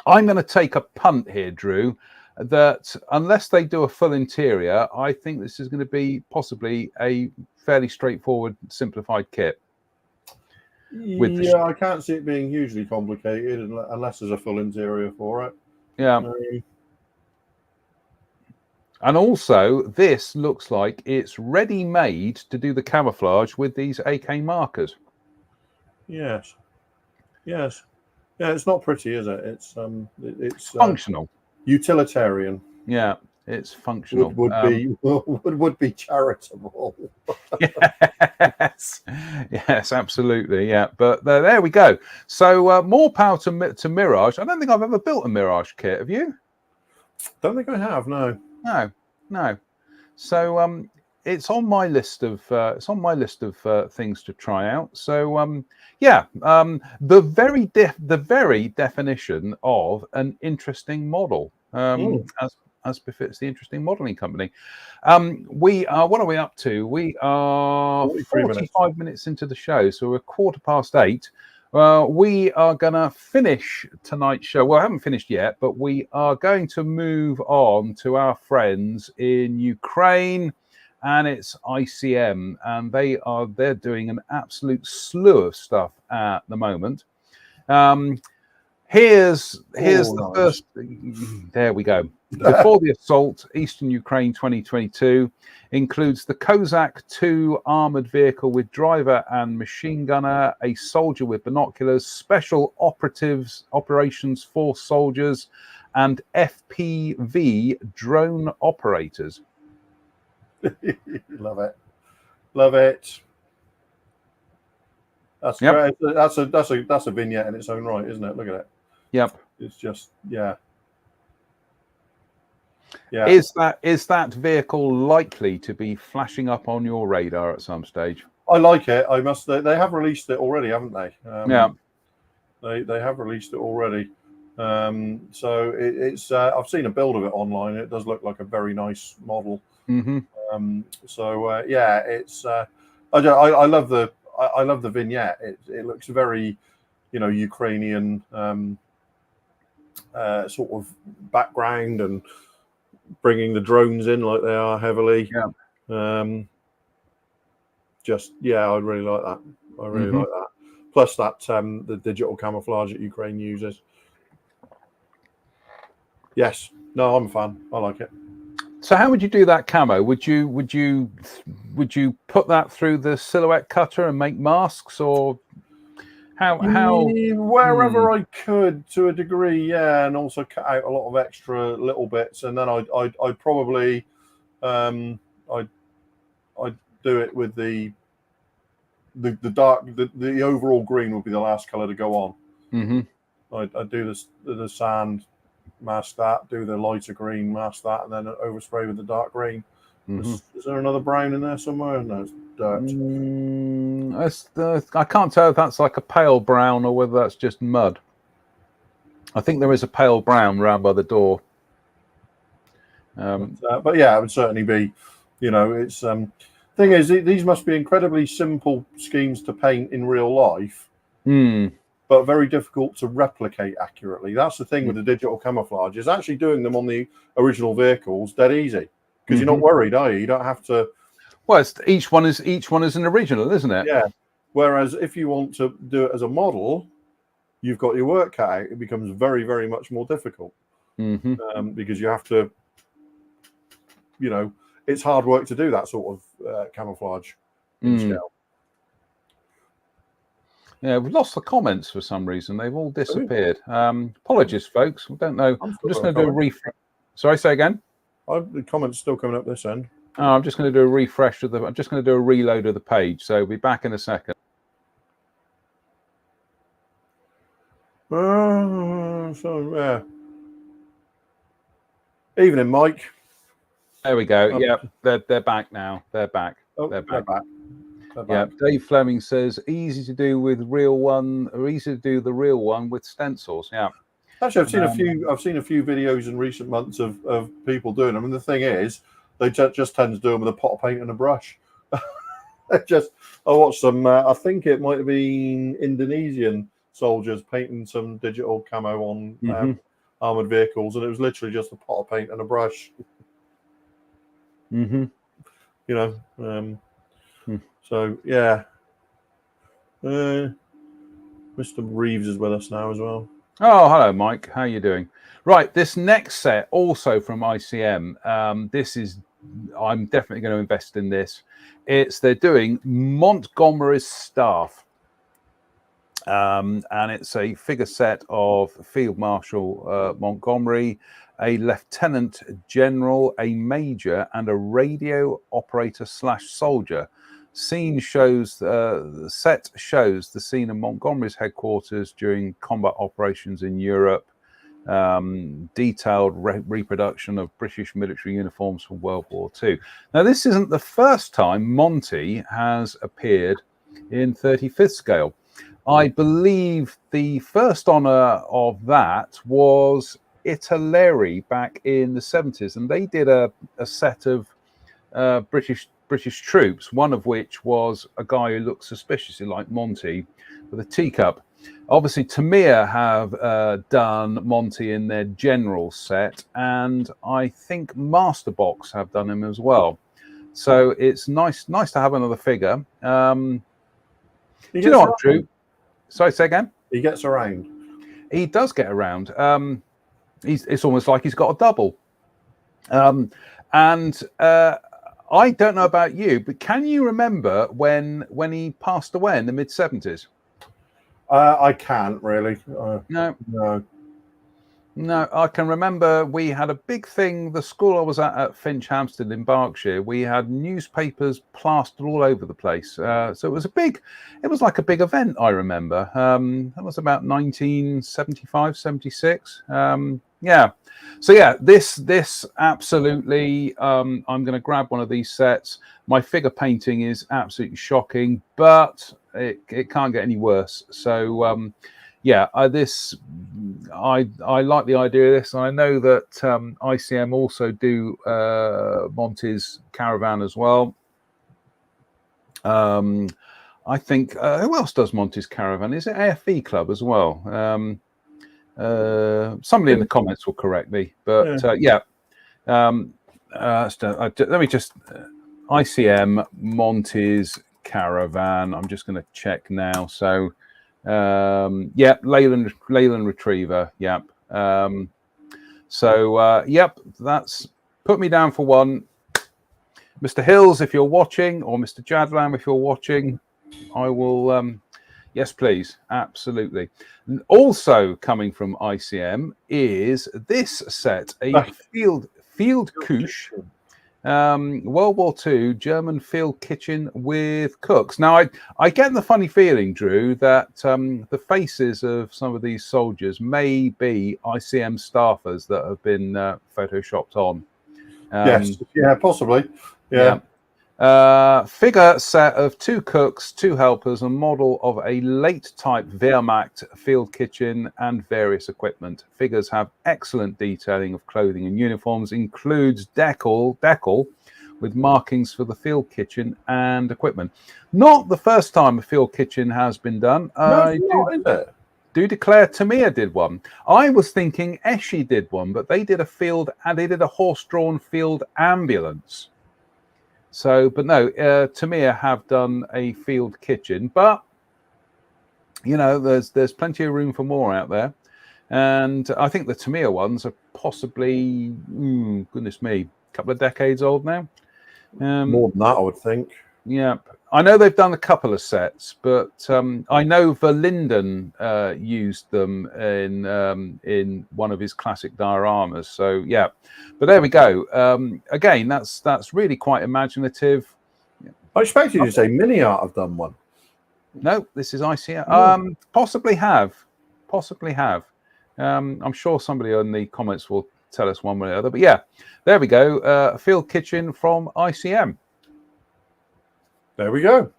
I'm going to take a punt here, Drew, that unless they do a full interior, I think this is going to be possibly a fairly straightforward, simplified kit. Yeah, I can't see it being hugely complicated unless there's a full interior for it. Yeah. And also, this looks like it's ready-made to do the camouflage with these AK markers. Yes. Yes. Yeah, it's not pretty, is it? It's functional, utilitarian. Yeah, it's functional. Would be charitable. Yes, yes, absolutely. Yeah, but there we go. So more power to Mirage. I don't think I've ever built a Mirage kit. Have you? Don't think I have. No. No. So it's on my list of things to try out. So yeah, the very definition of an interesting model, as befits the interesting modeling company. We are. What are we up to? We are 45 minutes into the show, so we're 8:15. We are going to finish tonight's show. Well, I haven't finished yet, but we are going to move on to our friends in Ukraine, and it's ICM, and they're doing an absolute slew of stuff at the moment. Here's the first. There we go. Before the Assault, Eastern Ukraine 2022 includes the Kozak 2 armored vehicle with driver and machine gunner, a soldier with binoculars, special operations force soldiers, and FPV drone operators. Love it. That's great. That's a vignette in its own right, isn't it? Look at it. Yep. It's just Yeah. Is that vehicle likely to be flashing up on your radar at some stage? I like it. I must. They have released it already, haven't they? Yeah. They have released it already. So it's. I've seen a build of it online. It does look like a very nice model. Mm-hmm. So yeah, it's. I love the vignette. It looks very, Ukrainian sort of background, and bringing the drones in like they are heavily. Yeah. I really like that. I really like that. Plus that the digital camouflage that Ukraine uses. Yes. No, I'm a fan. I like it. So how would you do that camo? Would you put that through the silhouette cutter and make masks, or how? Wherever I could, to a degree, yeah, and also cut out a lot of extra little bits, and then I'd probably I'd do it with the dark, the overall green would be the last color to go on. Mm-hmm. I'd do the sand, mask that, do the lighter green, mask that, and then overspray with the dark green. Mm-hmm. Is there another brown in there somewhere? No, it's dirt. I can't tell if that's like a pale brown or whether that's just mud. I think there is a pale brown round by the door. But yeah, it would certainly be, it's thing is, these must be incredibly simple schemes to paint in real life, but very difficult to replicate accurately. That's the thing with the digital camouflage, is actually doing them on the original vehicles dead easy, because you're not worried, are you? You don't have to. Well, each one is an original, isn't it? Yeah. Whereas if you want to do it as a model, you've got your work cut out. It becomes very, very much more difficult, because you have to, it's hard work to do that sort of camouflage in scale. Yeah, we've lost the comments for some reason. They've all disappeared. Apologies, folks. I don't know. I'm just going to do a refresh. Sorry, say again. The comments still coming up this end. Oh, I'm just going to do a refresh I'm just going to do a reload of the page. So we'll be back in a second. So yeah. Evening, Mike. There we go. Yeah, they're back now. They're back. Oh, they're back. Yeah, Dave Fleming says easy to do with real one, or easy to do the real one with stencils. Yeah. actually, I've seen a few videos in recent months of people doing them, and the thing is, they just tend to do them with a pot of paint and a brush. I watched some. I think it might have been Indonesian soldiers painting some digital camo on armored vehicles, and it was literally just a pot of paint and a brush. Mm-hmm. You know. So yeah. Mr. Reeves is with us now as well. Oh, hello, Mike. How are you doing? Right, this next set, also from ICM. This is, I'm definitely going to invest in this. They're doing Montgomery's Staff. And it's a figure set of Field Marshal Montgomery, a Lieutenant General, a Major, and a radio operator / soldier. The set shows the scene of Montgomery's headquarters during combat operations in Europe. Detailed reproduction of British military uniforms from World War II. Now, this isn't the first time Monty has appeared in 35th scale. I believe the first honour of that was Italeri back in the 70s, and they did a set of British troops, one of which was a guy who looked suspiciously like Monty with a teacup. Obviously, Tamiya have done Monty in their general set, and I think Masterbox have done him as well. So it's nice to have another figure. Do you know what, Drew? Sorry, say again? He gets around. He does get around. It's almost like he's got a double. I don't know about you, but can you remember when he passed away in the mid-70s? I can't really. No, I can remember we had a big thing. The school I was at Finch Hampstead in Berkshire, we had newspapers plastered all over the place. So it was like a big event, I remember. That was about 1975, 76. Yeah. So yeah, this absolutely, I'm going to grab one of these sets. My figure painting is absolutely shocking, but it can't get any worse. So yeah, I like the idea of this. And I know that ICM also do Monty's Caravan as well. I think who else does Monty's Caravan? Is it AFV Club as well? Somebody in the comments will correct me, but yeah. Let me just ICM Monty's Caravan. I'm just going to check now. So yeah, Leyland Retriever. Yep. Yep, that's put me down for one. Mr. Hills, if you're watching, or Mr. Jadlam, if you're watching, I will. Yes, please. Absolutely. And also coming from ICM is this set, a field couche, World War II German field kitchen with cooks. Now, I get the funny feeling, Drew, that the faces of some of these soldiers may be ICM staffers that have been photoshopped on. Yes, yeah, possibly. Yeah. Figure set of 2 cooks, 2 helpers, a model of a late type Wehrmacht field kitchen and various equipment. Figures have excellent detailing of clothing and uniforms, includes decal with markings for the field kitchen and equipment. Not the first time a field kitchen has been done. Do declare Tamiya did one. I was thinking Eshi did one, but they did a horse-drawn field ambulance. So, but no, Tamiya have done a field kitchen, but you know, there's plenty of room for more out there, and I think the Tamiya ones are possibly, goodness me, a couple of decades old now. More than that, I would think. Yeah, I know they've done a couple of sets, but I know Verlinden used them in one of his classic dioramas. So yeah, but there we go. Again, that's really quite imaginative. I expected you to say Mini Art have done one. No, this is Possibly have. I'm sure somebody in the comments will tell us one way or the other. But yeah, there we go. Field kitchen from ICM. There we go.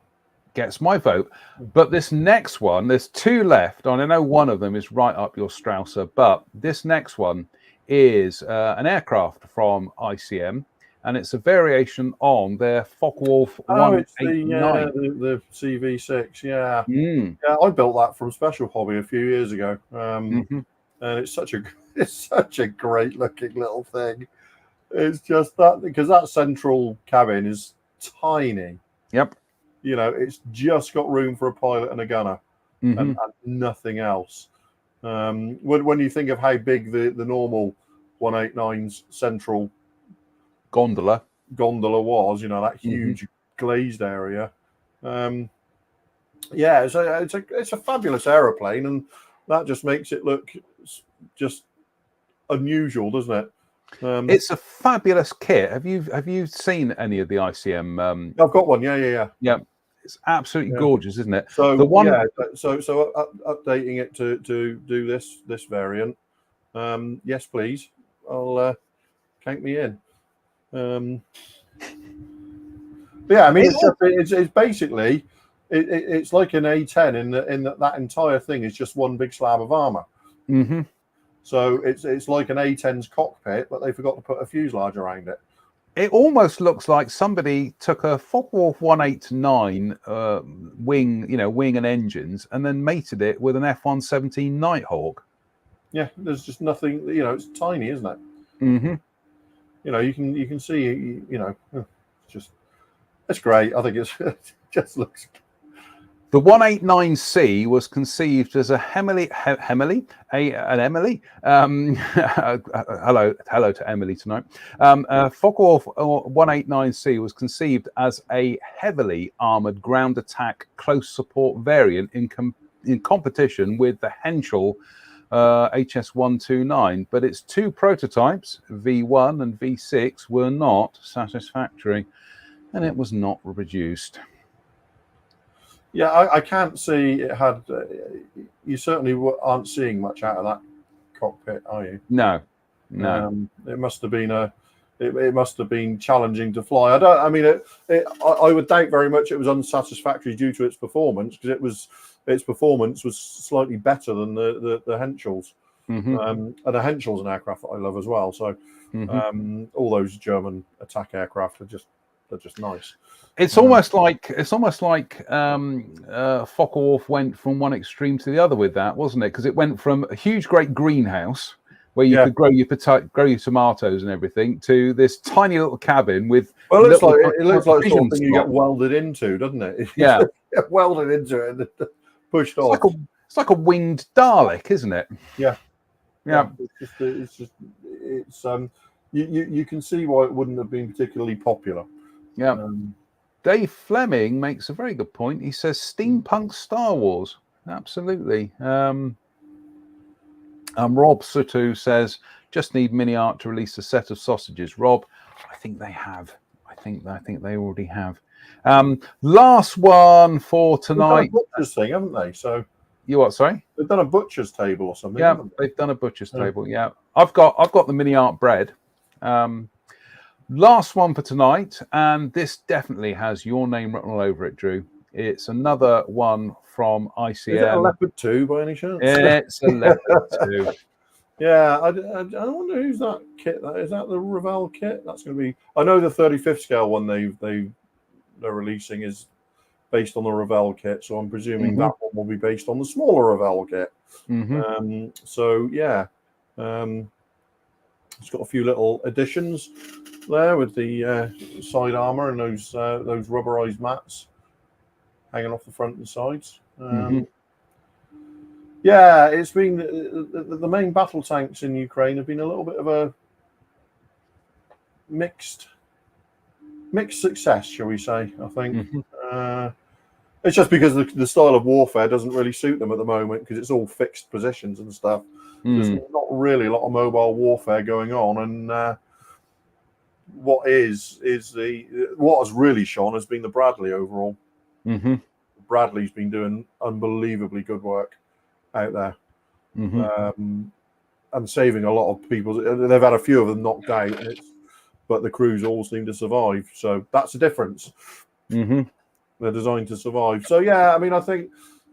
Gets my vote. But this next one, there's two left. And I know one of them is right up your Strausser, but this next one is an aircraft from ICM, and it's a variation on their Focke-Wulf 189. The CV6. Yeah. Mm. Yeah, I built that from Special Hobby a few years ago. And it's such a great looking little thing. It's just that because that central cabin is tiny. Yep. You know, it's just got room for a pilot and a gunner, and nothing else. When you think of how big the normal 189's central Gondola was, you know, that huge glazed area. Yeah, it's a fabulous aeroplane, and that just makes it look just unusual, doesn't it? It's a fabulous kit. Have you seen any of the ICM? I've got one. Yeah. It's absolutely gorgeous, isn't it? So the one, updating it to do this variant. Yes, please. I'll count me in. Yeah, I mean, it's basically it's like an A10 in that entire thing is just one big slab of armor. So it's like an A10's cockpit, but they forgot to put a fuselage around it. It almost looks like somebody took a Focke-Wulf 189 wing and engines, and then mated it with an F-117 Nighthawk. Yeah, there's just nothing. You know, it's tiny, isn't it? You know, you can see. You know, it's great. I think it just looks. The 189C was conceived as a Emily. Hello to Emily tonight. Focke-Wulf 189C was conceived as a heavily armored ground attack close support variant in competition with the Henschel HS129, but its two prototypes, V1 and V6, were not satisfactory, and it was not reproduced. Yeah, I can't see it had. You certainly aren't seeing much out of that cockpit, are you? No. It must have been it must have been challenging to fly. I would doubt very much it was unsatisfactory due to its performance, because its performance was slightly better than the Henschels. And the Henschel's an aircraft that I love as well. So all those German attack aircraft they're just nice. It's almost like Focke-Wulf went from one extreme to the other with that, wasn't it? Because it went from a huge, great greenhouse where you could grow your tomatoes and everything to this tiny little cabin with. Well, it looks like the sort of thing you get welded into, doesn't it? Yeah, welded into it and pushed off. It's like a winged Dalek, isn't it? Yeah. It's you can see why it wouldn't have been particularly popular. Yeah. Dave Fleming makes a very good point. He says steampunk Star Wars. Absolutely. Rob Sutu says just need Mini Art to release a set of sausages. Rob, I think they have. I think they already have. Last one for tonight. They've done a butcher's thing, haven't they? So you what? Sorry, they've done a butcher's table or something. Yeah, they've done a butcher's table. Yeah, I've got the Mini Art bread. Last one for tonight, and this definitely has your name written all over it, Drew. It's another one from ICM. Is it a Leopard 2 by any chance? It's a Leopard 2. Yeah, I wonder who's that kit. Is that the Revell kit? That's going to be. I know the 35th scale one they're releasing is based on the Revell kit, so I'm presuming that one will be based on the smaller Revell kit. So yeah, it's got a few little additions there with the side armor and those rubberized mats hanging off the front and sides. Yeah, it's been the main battle tanks in Ukraine have been a little bit of a mixed success, shall we say? I think it's just because the style of warfare doesn't really suit them at the moment, because it's all fixed positions and stuff. There's not really a lot of mobile warfare going on, and what has really shone has been the Bradley overall. Bradley's been doing unbelievably good work out there. and saving a lot of people. They've had a few of them knocked out, but the crews all seem to survive. So that's the difference. Mm-hmm. They're designed to survive. So yeah, I mean, I think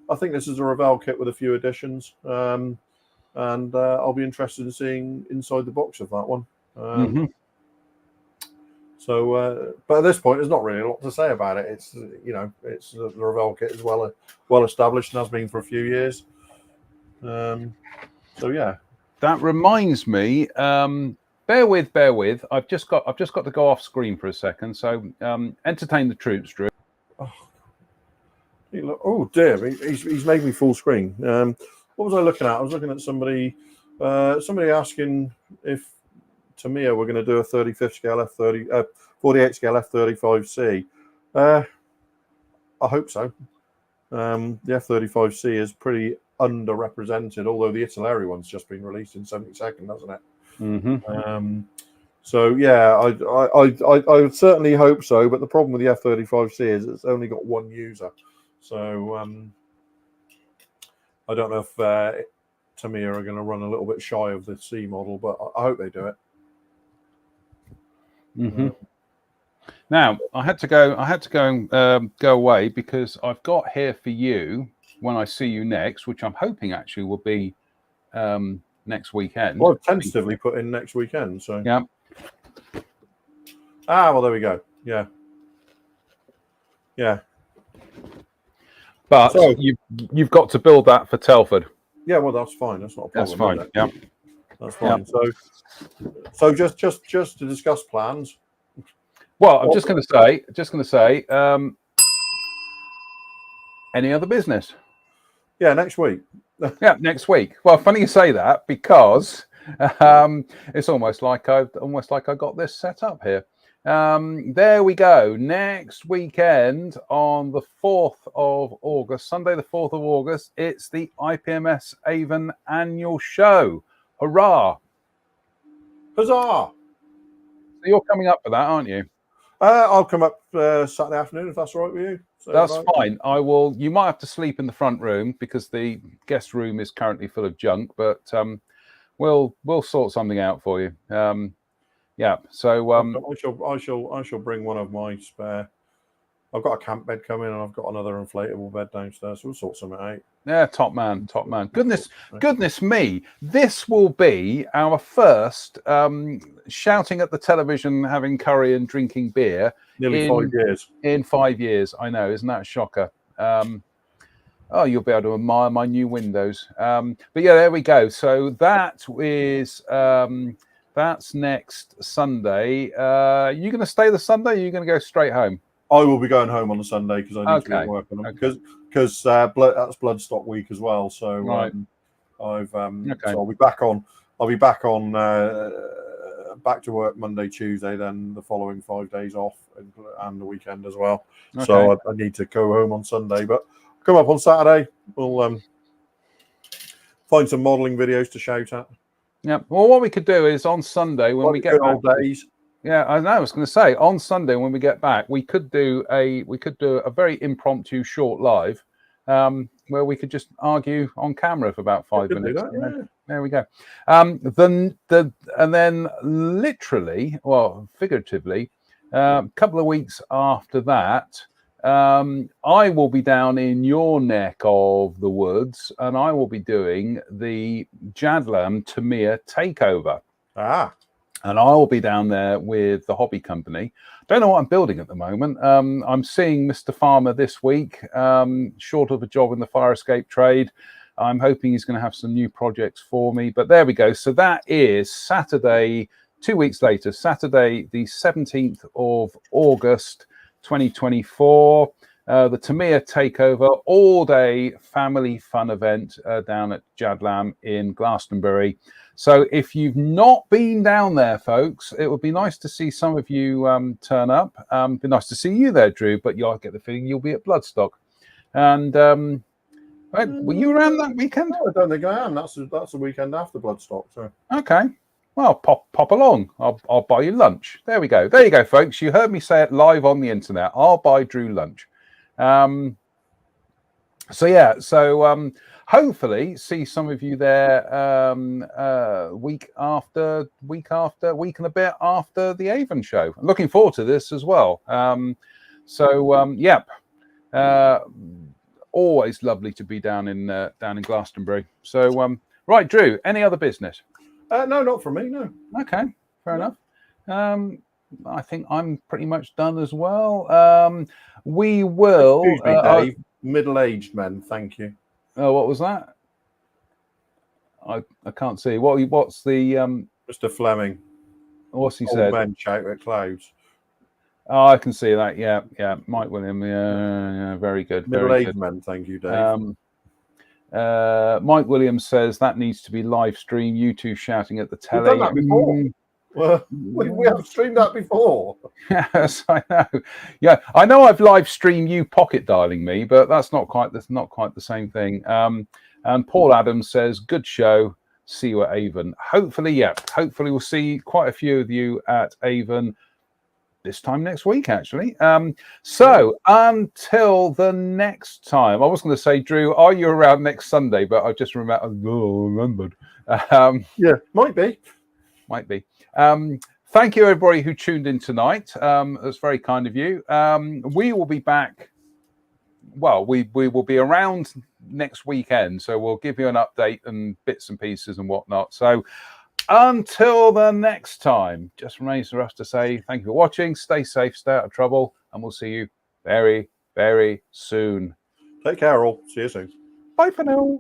this is a Revell kit with a few additions, and I'll be interested in seeing inside the box of that one. So, but at this point, there's not really a lot to say about it. It's it's the Revell kit is well established and has been for a few years. So yeah, that reminds me. Bear with. I've just got to go off screen for a second. So entertain the troops, Drew. Oh dear, he's made me full screen. What was I looking at? I was looking at somebody asking if Tamiya were going to do a 35th scale 48 scale F-35C. I hope so. The F-35C is pretty underrepresented, although the Italeri one's just been released in 72nd, hasn't it? Mm-hmm. So yeah, I would certainly hope so. But the problem with the F-35C is it's only got one user. So I don't know if Tamiya are going to run a little bit shy of the C model, but I hope they do it. Mm-hmm. Now I had to go and go away because I've got here for you when I see you next, which I'm hoping actually will be next weekend. Well, I've tentatively put in next weekend. So yeah. Well, there we go. Yeah. But so, you've got to build that for Telford. Yeah, well, that's fine. That's not a problem. That's fine. Yeah, that's fine. Yeah. So just to discuss plans. Well, I'm just going to say, any other business? Yeah, next week. Yeah, next week. Well, funny you say that because it's almost like I got this set up here. There we go. Next weekend on the 4th of August, Sunday the 4th of August, it's the IPMS Avon annual show. Hurrah! Huzzah! So you're coming up for that, aren't you? I'll come up Saturday afternoon if that's all right with you. That's fine. I will. You might have to sleep in the front room because the guest room is currently full of junk, but we'll sort something out for you. Yeah. So I shall bring one of my spare. I've got a camp bed coming and I've got another inflatable bed downstairs. So we'll sort something out. Yeah, top man. Goodness me. This will be our first shouting at the television, having curry and drinking beer. Nearly 5 years. In 5 years. I know, isn't that a shocker? Oh, you'll be able to admire my new windows. But yeah, there we go. So that is that's next Sunday. You going to stay the Sunday? Or are you going to go straight home? I will be going home on the Sunday because I need to be at work on it because that's Bloodstock week as well. So right. So I'll be back on. Back to work Monday, Tuesday, then the following 5 days off and the weekend as well. Okay. So I need to go home on Sunday, but come up on Saturday. We'll find some modelling videos to shout at. Yeah. Well, what we could do is on Sunday when we get back. Old days. Yeah, I know. I was going to say on Sunday when we get back, we could do a very impromptu short live, where we could just argue on camera for about 5 minutes. There we go. And then literally, well, figuratively, a couple of weeks after that, I will be down in your neck of the woods, and I will be doing the Jadlam Tamiya takeover. And I will be down there with the hobby company. Don't know what I'm building at the moment. I'm seeing Mr. Farmer this week, short of a job in the fire escape trade. I'm hoping he's going to have some new projects for me. But there we go. So that is Saturday, 2 weeks later, Saturday, the 17th of August, 2024. The Tamiya Takeover, all-day family fun event down at Jadlam in Glastonbury. So if you've not been down there, folks, it would be nice to see some of you turn up. Be nice to see you there, Drew, but you'll get the feeling you'll be at Bloodstock. And were you around that weekend? No, I don't think I am. That's the weekend after Bloodstock. So okay. Well, pop along. I'll buy you lunch. There we go. There you go, folks. You heard me say it live on the internet. I'll buy Drew lunch. So hopefully see some of you there week and a bit after the Avon show. I'm looking forward to this as well. Yep. Always lovely to be down in Glastonbury. So, right, Drew, any other business? No, not from me, no. Okay, fair enough. I think I'm pretty much done as well. We will... Excuse me, Dave. Middle-aged men, thank you. Oh, what was that? I can't see. What's the... Mr. Fleming. What's he Old said? men shout at clouds. Oh, I can see that. Yeah. Mike William. Yeah, very good. Middle-aged men, thank you, Dave. Mike Williams says that needs to be live stream. You two shouting at the telly. We've done that before. Well, we have streamed that before. Yes, I know. Yeah, I know. I've live streamed you pocket dialing me, but that's not quite the same thing. And Paul Adams says, "Good show. See you at Avon. Hopefully, hopefully we'll see quite a few of you at Avon this time next week, actually. So until the next time, I was going to say, Drew, are you around next Sunday? But I just remembered. Yeah, might be. Thank you, everybody who tuned in tonight. That's very kind of you. We will be back. Well, we will be around next weekend, so we'll give you an update and bits and pieces and whatnot. So until the next time, just remains for us to say thank you for watching. Stay safe, stay out of trouble, and we'll see you very, very soon. Take care, all. See you soon. Bye for now.